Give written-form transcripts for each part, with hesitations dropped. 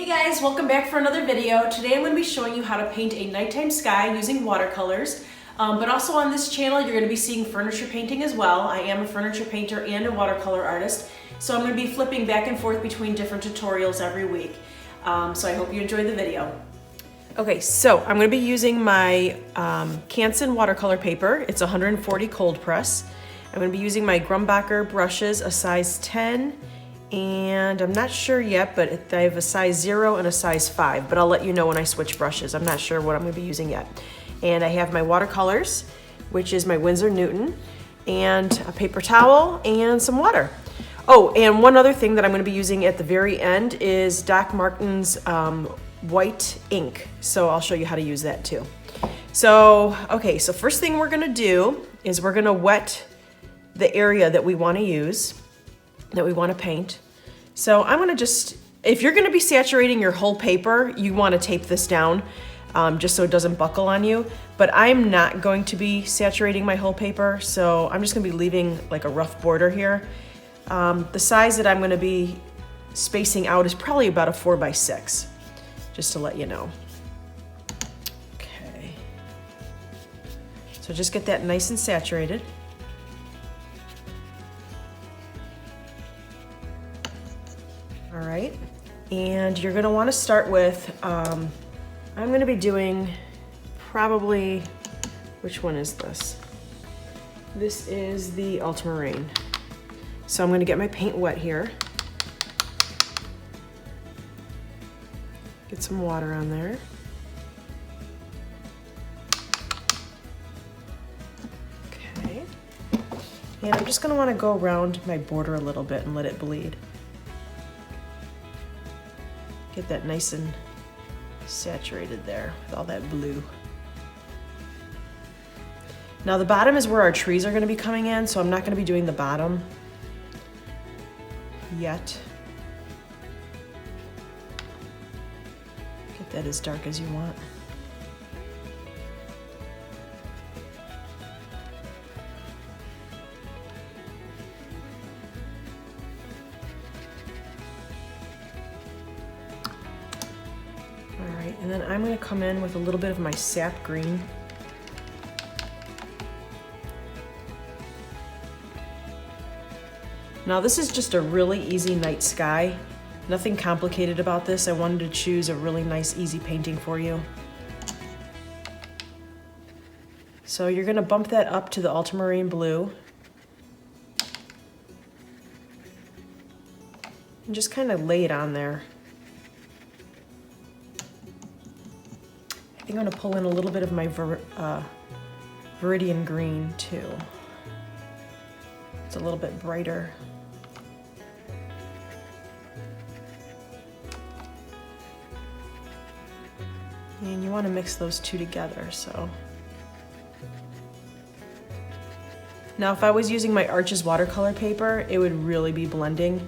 Hey guys, welcome back for another video. Today I'm going to be showing you how to paint a nighttime sky using watercolors. But also on this channel you're going to be seeing furniture painting as well. I am a furniture painter and a watercolor artist, so I'm going to be flipping back and forth between different tutorials every week. So I hope you enjoy the video. Okay, so I'm going to be using my Canson watercolor paper. It's 140 cold press. I'm going to be using my Grumbacher brushes, a size 10. And I'm not sure yet, but I have a size 0 and a size 5, but I'll let you know when I switch brushes. I'm not sure what I'm going to be using yet. And I have my watercolors, which is my Winsor Newton, and a paper towel and some water. Oh, and one other thing that I'm going to be using at the very end is Doc Martens white ink. So I'll show you how to use that too. So, okay, so first thing we're going to do is we're going to wet the area that we want to use, that we want to paint. So I'm gonna just, if you're gonna be saturating your whole paper, you wanna tape this down just so it doesn't buckle on you. But I'm not going to be saturating my whole paper, so I'm just gonna be leaving like a rough border here. The size that I'm gonna be spacing out is probably about a 4x6, just to let you know. Okay. So just get that nice and saturated. All right, and you're gonna wanna start with, I'm gonna be doing probably, which one is this? This is the Ultramarine. So I'm gonna get my paint wet here. Get some water on there. Okay, and I'm just gonna wanna go around my border a little bit and let it bleed. Get that nice and saturated there with all that blue. Now the bottom is where our trees are going to be coming in, so I'm not going to be doing the bottom yet. Get that as dark as you want. And then I'm going to come in with a little bit of my SAP Green. Now this is just a really easy night sky. Nothing complicated about this. I wanted to choose a really nice, easy painting for you. So you're going to bump that up to the Ultramarine Blue. And just kind of lay it on there. I think I'm going to pull in a little bit of my Viridian Green too. It's a little bit brighter. And you want to mix those two together, so. Now if I was using my Arches watercolor paper, it would really be blending.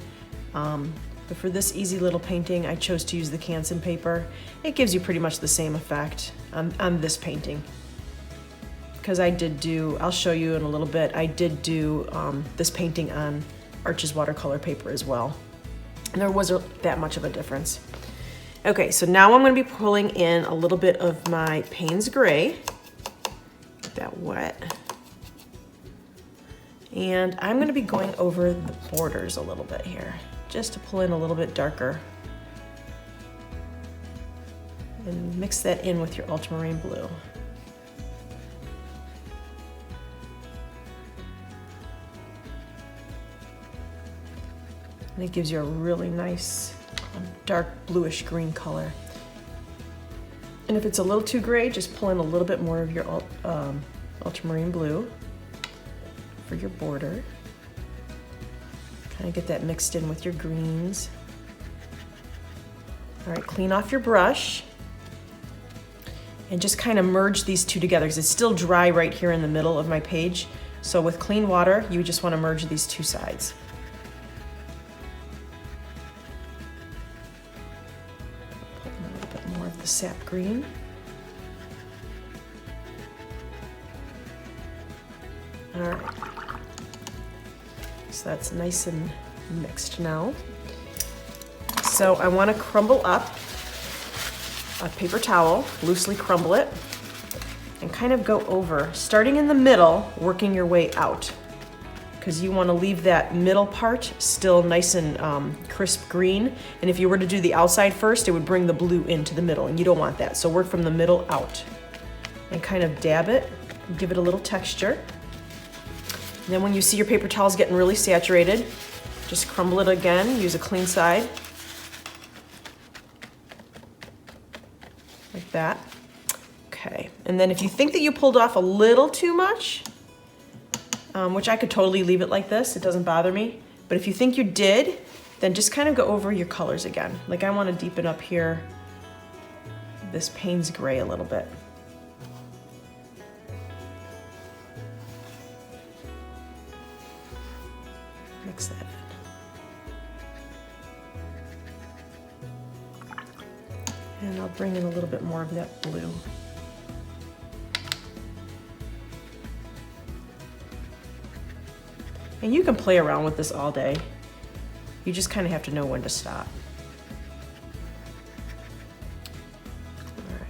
But for this easy little painting, I chose to use the Canson paper. It gives you pretty much the same effect on this painting. Because I did do, I'll show you in a little bit, I did do this painting on Arches watercolor paper as well. And there wasn't that much of a difference. Okay, so now I'm going to be pulling in a little bit of my Payne's Gray. Get that wet. And I'm going to be going over the borders a little bit here, just to pull in a little bit darker. And mix that in with your Ultramarine Blue. And it gives you a really nice dark bluish green color. And if it's a little too gray, just pull in a little bit more of your Ultramarine Blue for your border. Kind of get that mixed in with your greens. All right, clean off your brush and just kind of merge these two together because it's still dry right here in the middle of my page. So with clean water, you just want to merge these two sides. Put in a little bit more of the SAP Green. All right. So that's nice and mixed now. So I want to crumble up a paper towel, loosely crumble it, and kind of go over, starting in the middle, working your way out. Because you want to leave that middle part still nice and crisp green. And if you were to do the outside first, it would bring the blue into the middle, and you don't want that. So work from the middle out and kind of dab it, give it a little texture. And then when you see your paper towel's getting really saturated, just crumble it again, use a clean side. Like that. Okay, and then if you think that you pulled off a little too much, which I could totally leave it like this, it doesn't bother me. But if you think you did, then just kind of go over your colors again. Like I want to deepen up here this Payne's gray a little bit. Mix that in. And I'll bring in a little bit more of that blue. And you can play around with this all day. You just kind of have to know when to stop. All right.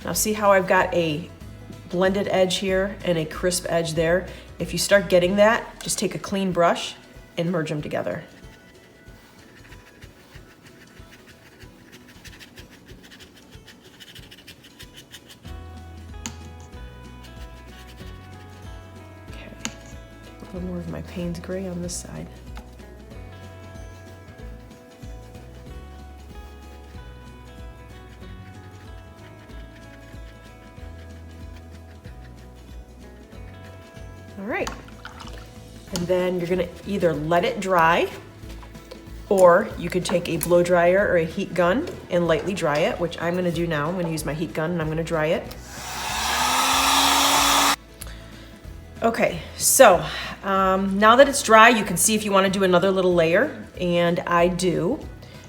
Now see how I've got a blended edge here and a crisp edge there? If you start getting that, just take a clean brush and merge them together. A little more of my Payne's gray on this side. All right, and then you're gonna either let it dry, or you could take a blow dryer or a heat gun and lightly dry it, which I'm gonna do now. I'm gonna use my heat gun and I'm gonna dry it. Okay, so now that it's dry, you can see if you want to do another little layer, and I do.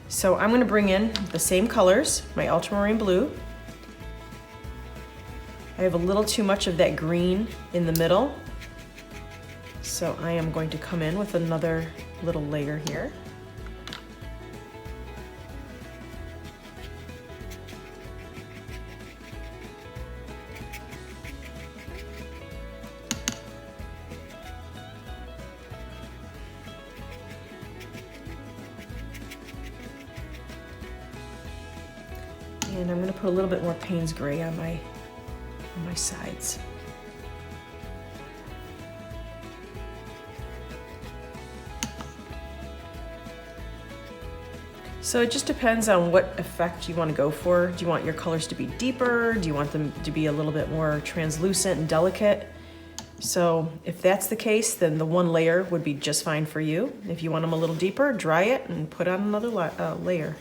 So I'm going to bring in the same colors, my Ultramarine Blue. I have a little too much of that green in the middle, so I am going to come in with another little layer here. And I'm going to put a little bit more Payne's gray on my sides. So it just depends on what effect you want to go for. Do you want your colors to be deeper? Do you want them to be a little bit more translucent and delicate? So if that's the case, then the one layer would be just fine for you. If you want them a little deeper, dry it and put on another layer.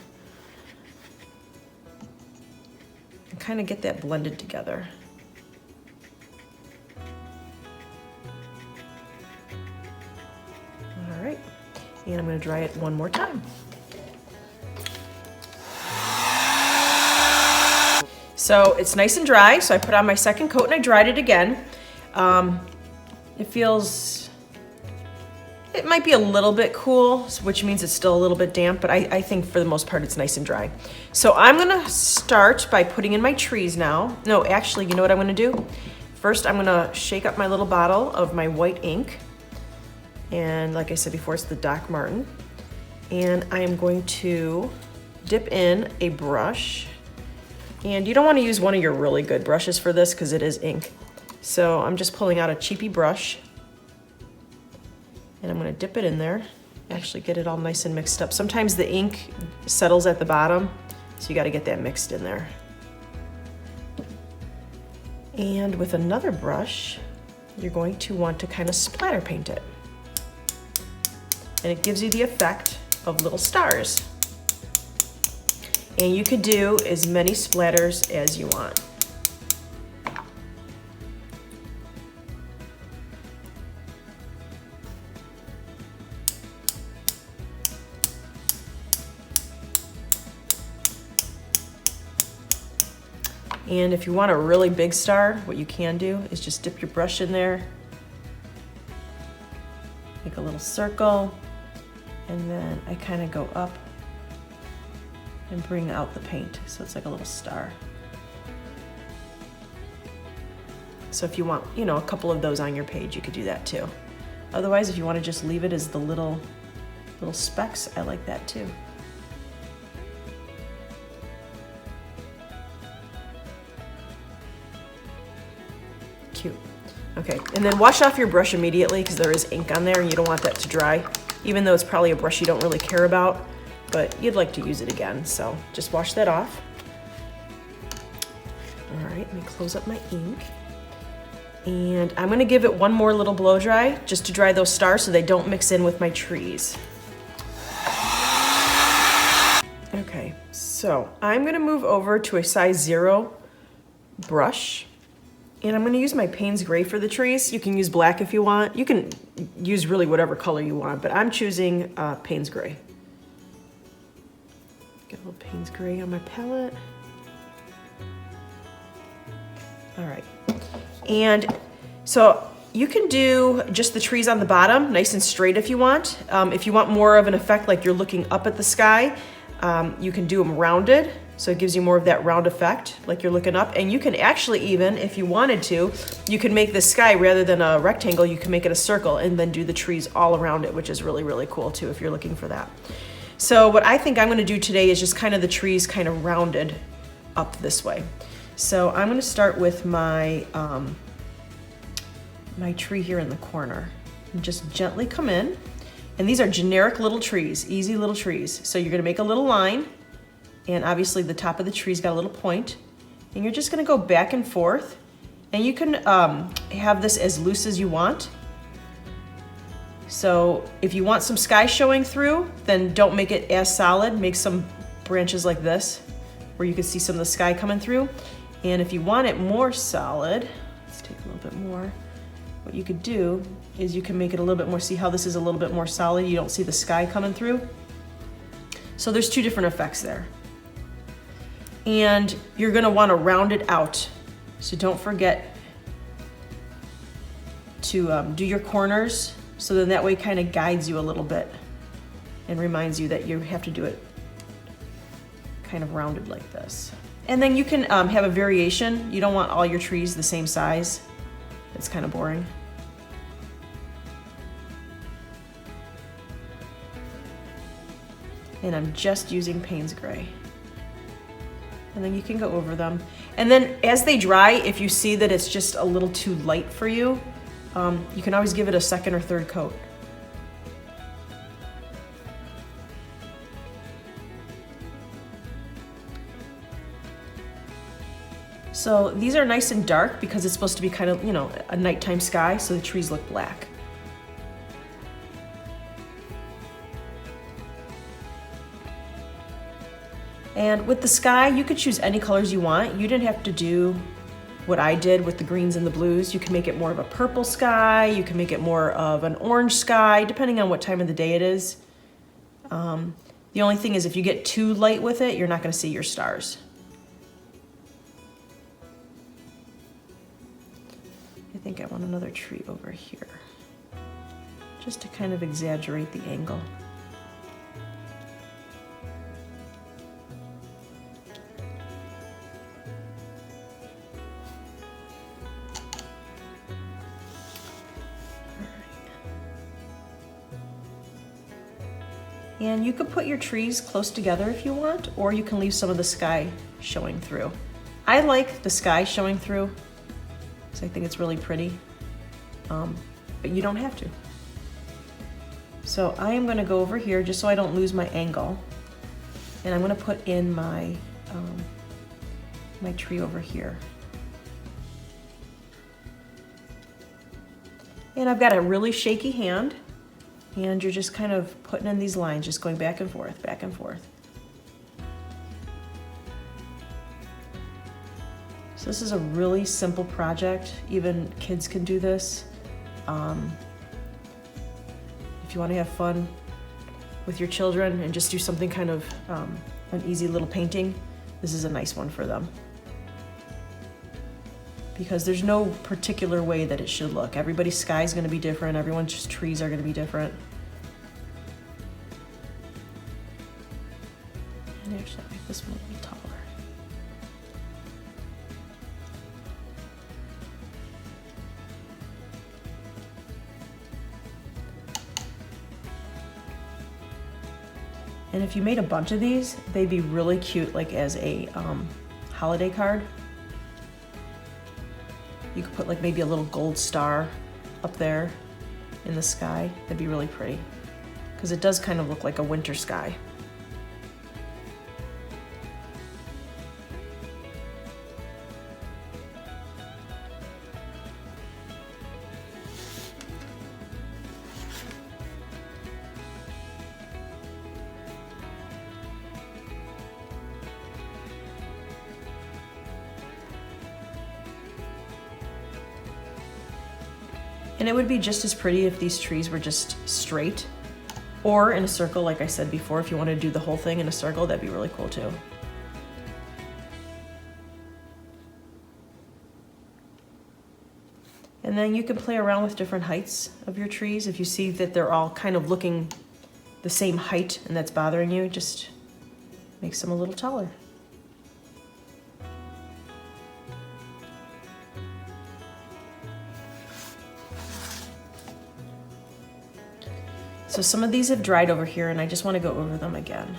Kind of get that blended together. All right, and I'm going to dry it one more time. So it's nice and dry, so I put on my second coat and I dried it again. It might be a little bit cool, which means it's still a little bit damp, but I think for the most part it's nice and dry. So I'm gonna start by putting in my trees now. No, actually, you know what I'm gonna do? First, I'm gonna shake up my little bottle of my white ink. And like I said before, it's the Doc Martin. And I am going to dip in a brush. And you don't wanna use one of your really good brushes for this because it is ink. So I'm just pulling out a cheapy brush. And I'm going to dip it in there, actually get it all nice and mixed up. Sometimes the ink settles at the bottom, so you got to get that mixed in there. And with another brush, you're going to want to kind of splatter paint it. And it gives you the effect of little stars. And you could do as many splatters as you want. And if you want a really big star, what you can do is just dip your brush in there, make a little circle, and then I kind of go up and bring out the paint so it's like a little star. So if you want, you know, a couple of those on your page, you could do that too. Otherwise, if you want to just leave it as the little specks, I like that too. Cute. Okay, and then wash off your brush immediately because there is ink on there and you don't want that to dry, even though it's probably a brush you don't really care about, but you'd like to use it again, so just wash that off. All right, let me close up my ink. And I'm gonna give it one more little blow dry just to dry those stars so they don't mix in with my trees. Okay, so I'm gonna move over to a size 0 brush. And I'm gonna use my Payne's Gray for the trees. You can use black if you want. You can use really whatever color you want, but I'm choosing Payne's Gray. Get a little Payne's Gray on my palette. All right. And so you can do just the trees on the bottom, nice and straight if you want. If you want more of an effect like you're looking up at the sky, you can do them rounded. So it gives you more of that round effect, like you're looking up. And you can actually even, if you wanted to, you can make the sky, rather than a rectangle, you can make it a circle and then do the trees all around it, which is really, really cool too, if you're looking for that. So what I think I'm gonna do today is just kind of the trees kind of rounded up this way. So I'm gonna start with my, my tree here in the corner. And just gently come in. And these are generic little trees, easy little trees. So you're gonna make a little line, and obviously the top of the tree's got a little point, and you're just gonna go back and forth, and you can have this as loose as you want. So if you want some sky showing through, then don't make it as solid, make some branches like this, where you can see some of the sky coming through. And if you want it more solid, let's take a little bit more, what you could do is you can make it a little bit more, see how this is a little bit more solid, you don't see the sky coming through. So there's two different effects there. And you're gonna wanna round it out. So don't forget to do your corners, so then that way kind of guides you a little bit and reminds you that you have to do it kind of rounded like this. And then you can have a variation. You don't want all your trees the same size. It's kind of boring. And I'm just using Payne's Gray. And then you can go over them. And then as they dry, if you see that it's just a little too light for you, you can always give it a second or third coat. So these are nice and dark because it's supposed to be kind of, you know, a nighttime sky, so the trees look black. And with the sky, you could choose any colors you want. You didn't have to do what I did with the greens and the blues. You can make it more of a purple sky. You can make it more of an orange sky, depending on what time of the day it is. The only thing is if you get too light with it, you're not gonna see your stars. I think I want another tree over here, just to kind of exaggerate the angle. And you could put your trees close together if you want, or you can leave some of the sky showing through. I like the sky showing through, because I think it's really pretty, but you don't have to. So I am gonna go over here just so I don't lose my angle, and I'm gonna put in my, my tree over here. And I've got a really shaky hand, and you're just kind of putting in these lines, just going back and forth, back and forth. So this is a really simple project. Even kids can do this. If you want to have fun with your children and just do something kind of an easy little painting, this is a nice one for them. Because there's no particular way that it should look. Everybody's sky is going to be different. Everyone's trees are going to be different. And actually make this one a little taller. And if you made a bunch of these, they'd be really cute, like as a holiday card. You could put like maybe a little gold star up there in the sky. That'd be really pretty, because it does kind of look like a winter sky. And it would be just as pretty if these trees were just straight, or in a circle, like I said before. If you want to do the whole thing in a circle, that'd be really cool too. And then you can play around with different heights of your trees. If you see that they're all kind of looking the same height and that's bothering you, just makes them a little taller. So some of these have dried over here, and I just want to go over them again.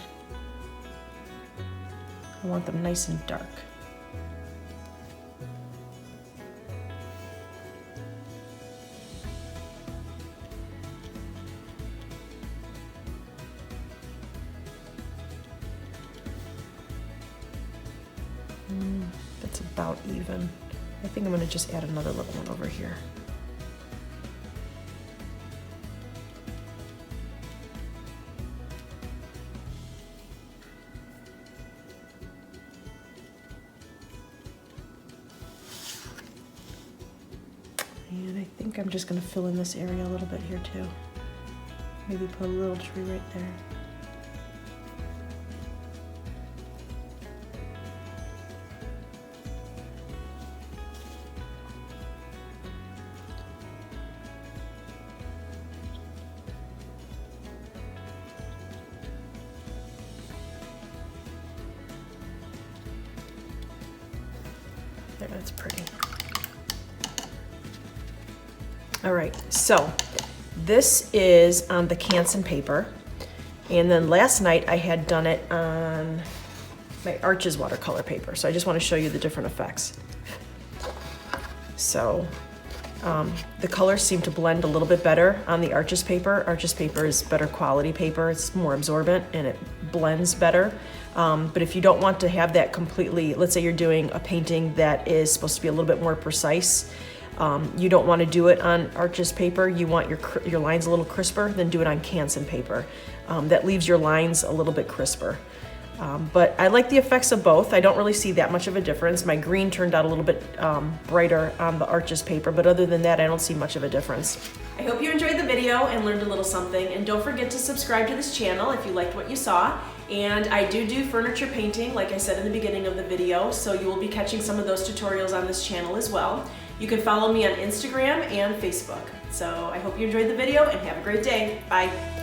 I want them nice and dark. That's about even. I think I'm going to just add another little one over here. And I think I'm just going to fill in this area a little bit here too. Maybe put a little tree right there. There, that's pretty. All right, so this is on the Canson paper. And then last night I had done it on my Arches watercolor paper. So I just want to show you the different effects. So the colors seem to blend a little bit better on the Arches paper. Arches paper is better quality paper. It's more absorbent and it blends better. But if you don't want to have that completely, let's say you're doing a painting that is supposed to be a little bit more precise, you don't want to do it on Arches paper, you want your lines a little crisper, then do it on Canson paper. That leaves your lines a little bit crisper. But I like the effects of both. I don't really see that much of a difference. My green turned out a little bit brighter on the Arches paper, but other than that, I don't see much of a difference. I hope you enjoyed the video and learned a little something, and don't forget to subscribe to this channel if you liked what you saw. And I do furniture painting, like I said in the beginning of the video, so you will be catching some of those tutorials on this channel as well. You can follow me on Instagram and Facebook. So I hope you enjoyed the video and have a great day. Bye.